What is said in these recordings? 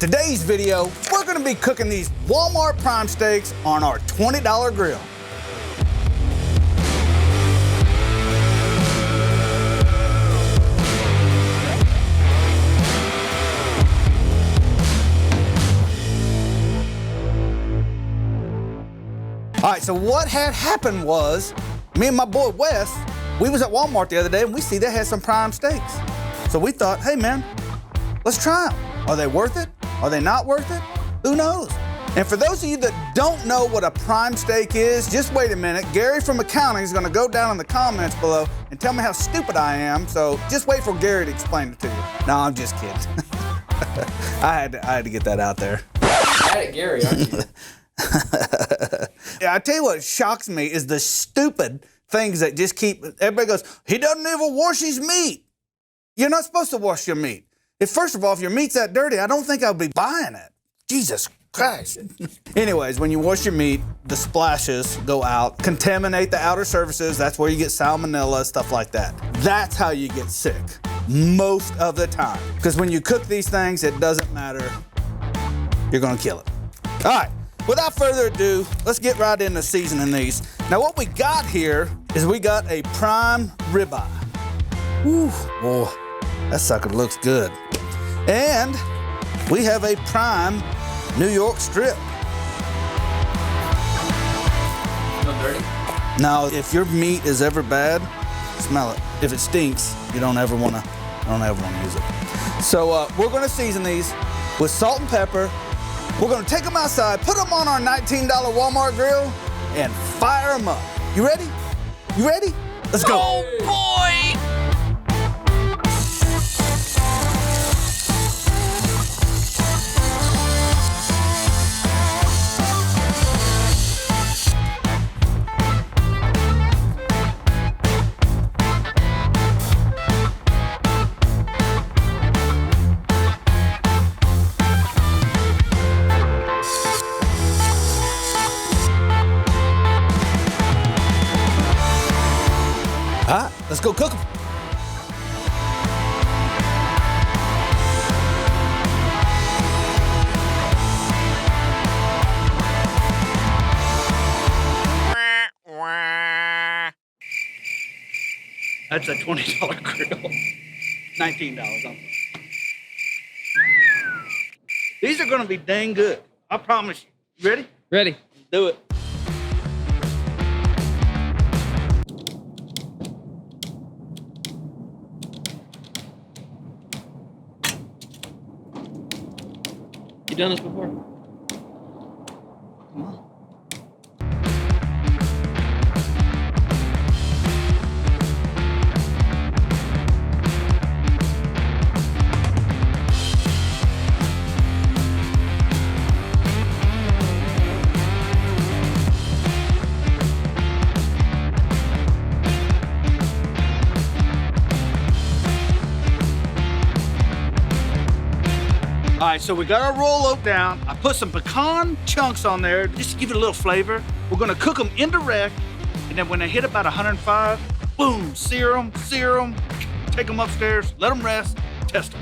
On today's video, we're gonna be cooking these Walmart prime steaks on our $20 grill. All right, so what had happened was, me and my boy Wes, we was at Walmart the other day and we see they had some prime steaks. So we thought, hey man, let's try them. Are they worth it? Are they not worth it? Who knows? And for those of you that don't know what a prime steak is, just wait a minute. Gary from accounting is gonna go down in the comments below and tell me how stupid I am. So just wait for Gary to explain it to you. No, I'm just kidding. I had to get that out there. Mad at Gary, aren't you? Yeah, I tell you what shocks me is the stupid things that just keep, everybody goes, he doesn't even wash his meat. You're not supposed to wash your meat. First of all, if your meat's that dirty, I don't think I'll be buying it. Jesus Christ. Anyways, when you wash your meat, the splashes go out, contaminate the outer surfaces. That's where you get salmonella, stuff like that. That's how you get sick most of the time. Because when you cook these things, it doesn't matter. You're gonna kill it. All right. Without further ado, let's get right into seasoning these. Now what we got here is we got a prime ribeye. Whew, boy, that sucker looks good. And we have a prime New York strip. No dirty? Now, if your meat is ever bad, smell it. If it stinks, you don't ever wanna use it. So we're gonna season these with salt and pepper. We're gonna take them outside, put them on our $19 Walmart grill, and fire them up. You ready? You ready? Let's go. Oh boy! All right, let's go cook them. That's a $20 grill. $19. These are gonna be dang good. I promise you. Ready? Ready. Do it. You done this before? Come on. All right, so we got our roll oak down. I put some pecan chunks on there just to give it a little flavor. We're gonna cook them indirect, and then when they hit about 105, boom, sear them, take them upstairs, let them rest, test them.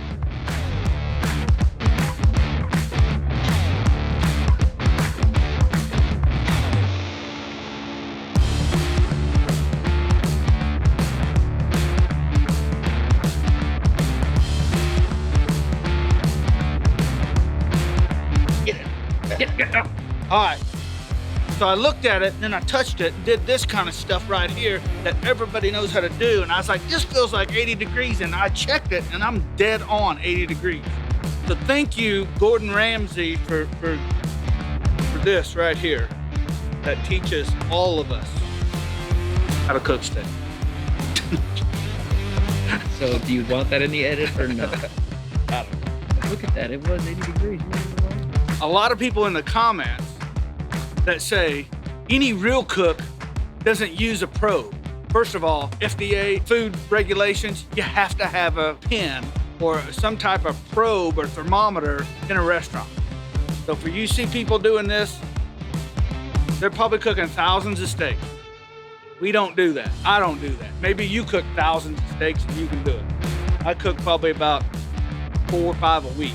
Get up. All right, so I looked at it, then I touched it, and did this kind of stuff right here that everybody knows how to do, and I was like, this feels like 80 degrees, and I checked it, and I'm dead on 80 degrees. So thank you, Gordon Ramsay, for this right here that teaches all of us how to cook steak. So do you want that in the edit or no? I don't know. Look at that, it was 80 degrees. A lot of people in the comments that say any real cook doesn't use a probe. First of all, FDA food regulations, you have to have a pin or some type of probe or thermometer in a restaurant. So for you see people doing this, they're probably cooking thousands of steaks. We don't do that. I don't do that. Maybe you cook thousands of steaks and you can do it. I cook probably about 4 or 5 a week.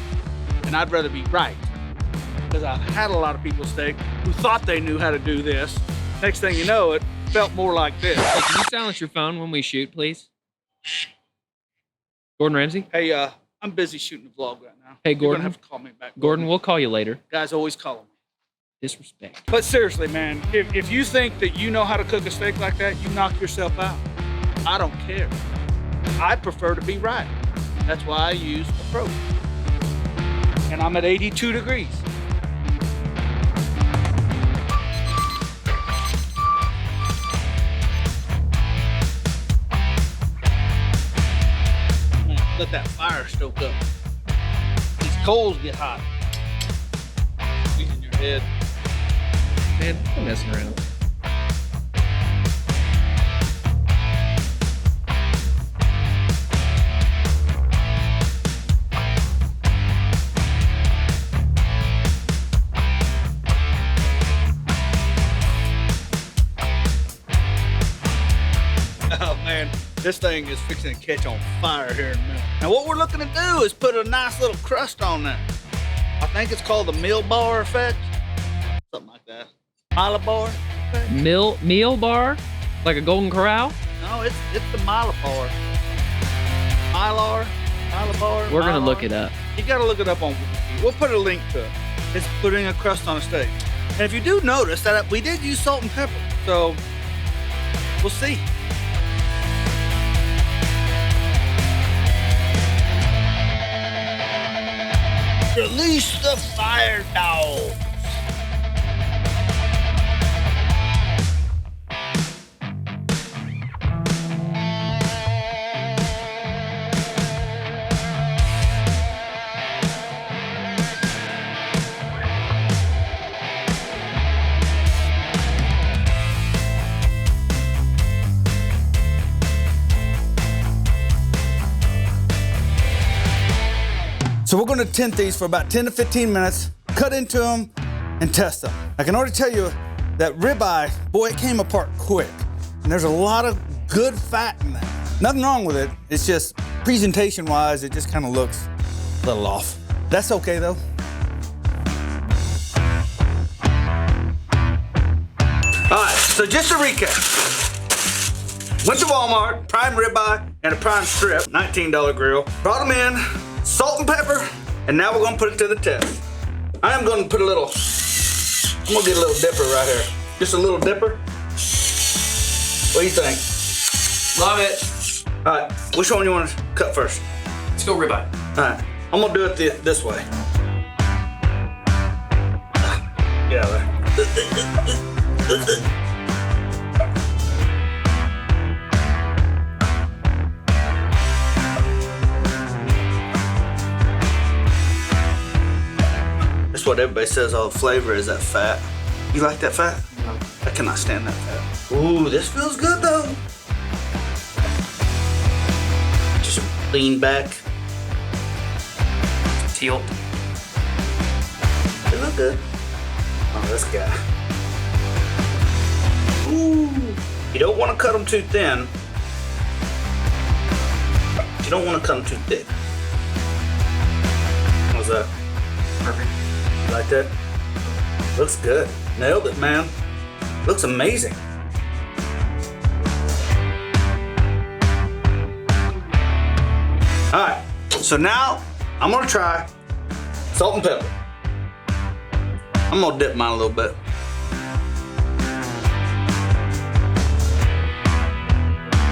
And and I'd rather be right. Because I had a lot of people steak who thought they knew how to do this. Next thing you know, it felt more like this. Hey, can you silence your phone when we shoot, please? Gordon Ramsay? Hey, I'm busy shooting a vlog right now. Hey, You're Gordon. gonna have to call me back. Gordon, we'll call you later. Guys always call me. Disrespect. But seriously, man, if you think that you know how to cook a steak like that, you knock yourself out. I don't care. I prefer to be right. That's why I use approach. And I'm at 82 degrees. Man, let that fire stoke up. These coals get hot. Squeezing your head. Man, I'm messing around. Oh man, this thing is fixing to catch on fire here in a minute. Now what we're looking to do is put a nice little crust on there. I think it's called the meal bar effect. Something like that. Malabar effect? Meal bar? Like a Golden Corral? No, it's the Malabar. Malabar. We're gonna look it up. You gotta look it up on Wikipedia. We'll put a link to it. It's putting a crust on a steak. And if you do notice that we did use salt and pepper, so we'll see. Release the fire dogs. So we're gonna tint these for about 10 to 15 minutes, cut into them, and test them. I can already tell you that ribeye, boy, it came apart quick. And there's a lot of good fat in there. Nothing wrong with it, it's just presentation-wise, it just kind of looks a little off. That's okay though. All right, so just to recap. Went to Walmart, prime ribeye and a prime strip, $19 grill. Brought them in, salt and pepper, and now we're gonna put it to the test. I am gonna put a little, I'm gonna get a little dipper right here. Just a little dipper. What do you think? Love it. All right, which one you wanna cut first? Let's go ribeye. All right, I'm gonna do it this way. Get out of there. That's what everybody says all the flavor is, that fat. You like that fat? No. I cannot stand that fat. Ooh, this feels good though. Just lean back. Tilt. They look good. Oh, this guy. Ooh. You don't want to cut them too thin. You don't want to cut them too thick. How's that? Perfect. Like that? Looks good. Nailed it, man. Looks amazing. All right, so now I'm gonna try salt and pepper. I'm gonna dip mine a little bit.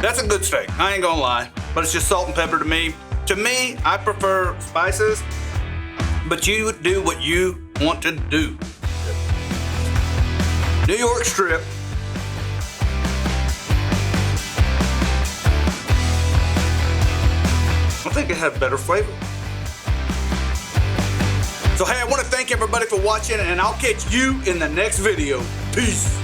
That's a good steak, I ain't gonna lie, but it's just salt and pepper to me. To me, I prefer spices, but you do what you want to do. New York strip. I think it had better flavor. So hey, I want to thank everybody for watching, and I'll catch you in the next video. Peace.